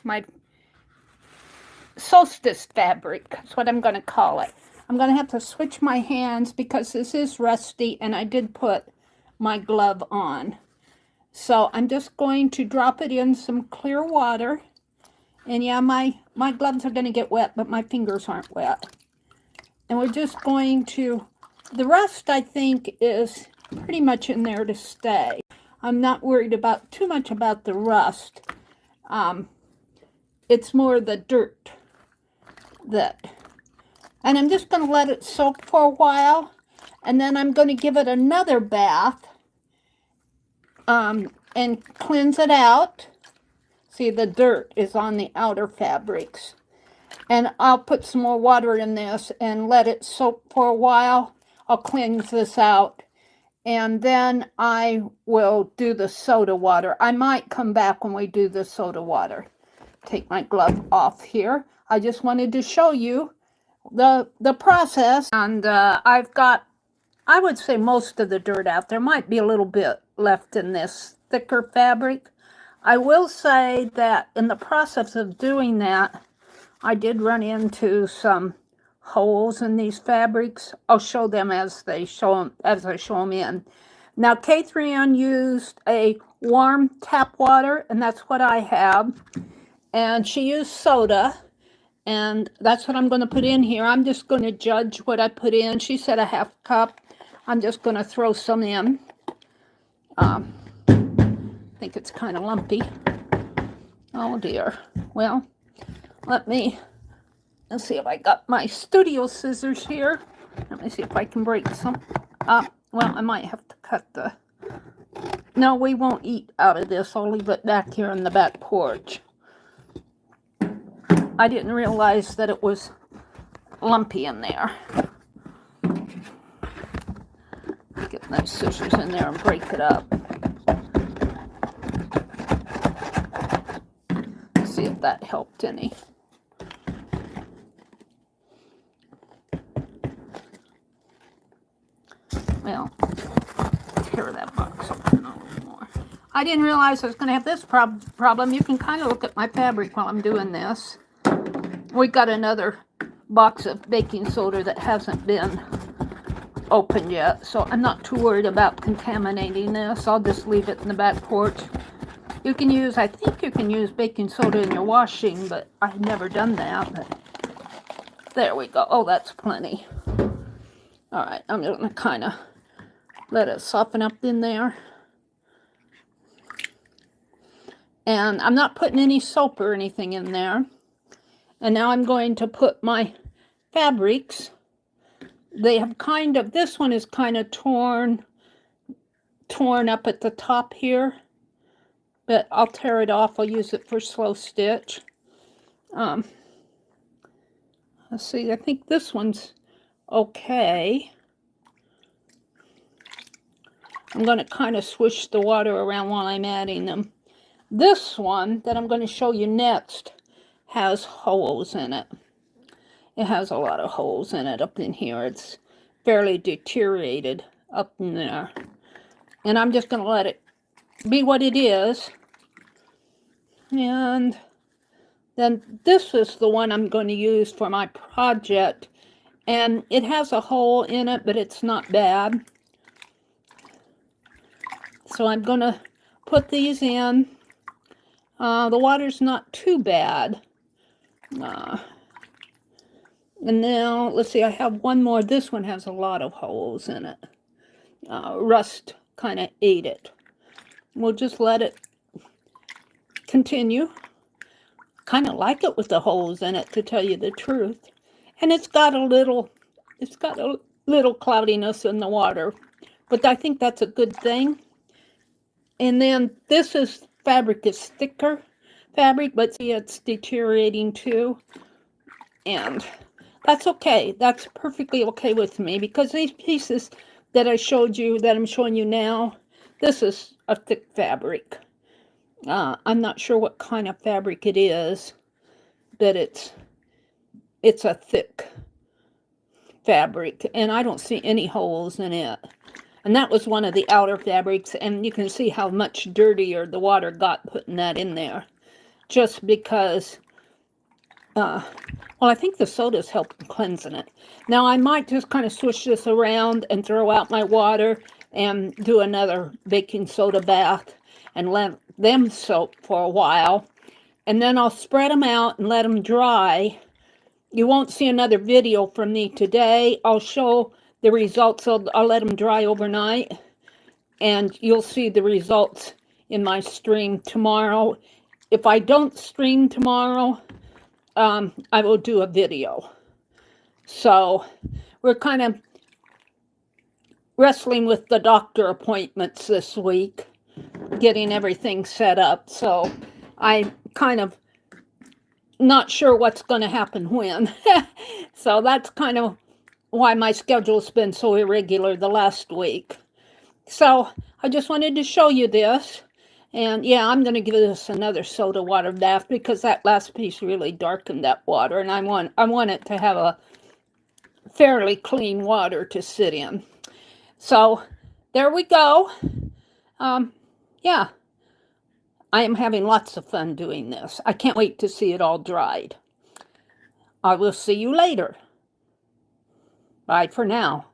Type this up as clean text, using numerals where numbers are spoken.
my Solstice fabric. That's what I'm going to call it. I'm going to have to switch my hands because this is rusty and I did put my glove on. So I'm just going to drop it in some clear water. And yeah, my gloves are going to get wet, but my fingers aren't wet. And we're just going to, the rust I think is pretty much in there to stay. I'm not worried about too much about the rust. It's more the dirt and I'm just going to let it soak for a while, and then I'm going to give it another bath and cleanse it out. See, the dirt is on the outer fabrics. And I'll put some more water in this and let it soak for a while. I'll cleanse this out. And then I will do the soda water. I might come back when we do the soda water. Take my glove off here. I just wanted to show you the process. And I've got, I would say, most of the dirt out. There might be a little bit left in this thicker fabric. I will say that in the process of doing that, I did run into some holes in these fabrics. I'll show them as I show them in. Now, K3N used a warm tap water, and that's what I have. And she used soda, and that's what I'm going to put in here. I'm just going to judge what I put in. She said a half cup. I'm just going to throw some in. I think it's kind of lumpy. Oh dear. Well, let's see if I got my studio scissors here. Let me see if I can break some up. Well, I might have to cut the... No, we won't eat out of this. I'll leave it back here on the back porch. I didn't realize that it was lumpy in there. Get those scissors in there and break it up. See if that helped any. Well, tear that box open a little more. I didn't realize I was going to have this problem. You can kind of look at my fabric while I'm doing this. We got another box of baking soda that hasn't been opened yet, so I'm not too worried about contaminating this. I'll just leave it in the back porch. You can use, I think you can use baking soda in your washing, but I've never done that. But there we go. Oh, that's plenty. All right, I'm going to kind of let it soften up in there. And I'm not putting any soap or anything in there. And now I'm going to put my fabrics. They have kind of, this one is kind of torn up at the top here. But I'll tear it off. I'll use it for slow stitch. Let's see, I think this one's okay. I'm going to kind of swish the water around while I'm adding them. This one that I'm going to show you next has holes in it. It has a lot of holes in it up in here. It's fairly deteriorated up in there. And I'm just going to let it be what it is. And then this is the one I'm going to use for my project. And it has a hole in it, but it's not bad. So I'm going to put these in. The water's not too bad. And now, let's see, I have one more. This one has a lot of holes in it. Rust kind of ate it. We'll just let it continue. Kind of like it with the holes in it, to tell you the truth. And it's got a little cloudiness in the water. But I think that's a good thing. And then this fabric is thicker fabric, but see, it's deteriorating too. And that's okay. That's perfectly okay with me, because these pieces that I showed you, that I'm showing you now, this is a thick fabric. I'm not sure what kind of fabric it is, but it's a thick fabric, and I don't see any holes in it. And that was one of the outer fabrics, and you can see how much dirtier the water got putting that in there. just because, well, I think the soda's helping cleansing it. Now, I might just kind of swish this around and throw out my water and do another baking soda bath and let them soak for a while. And then I'll spread them out and let them dry. You won't see another video from me today. I'll show the results. I'll let them dry overnight, and you'll see the results in my stream tomorrow. If I don't stream tomorrow, I will do a video. So we're kind of wrestling with the doctor appointments this week, getting everything set up. So I'm kind of not sure what's going to happen when. So that's kind of why my schedule's been so irregular the last week. So I just wanted to show you this. And yeah, I'm going to give this another soda water bath because that last piece really darkened that water. And I want it to have a fairly clean water to sit in. So there we go. Yeah, I am having lots of fun doing this. I can't wait to see it all dried. I will see you later. Bye for now.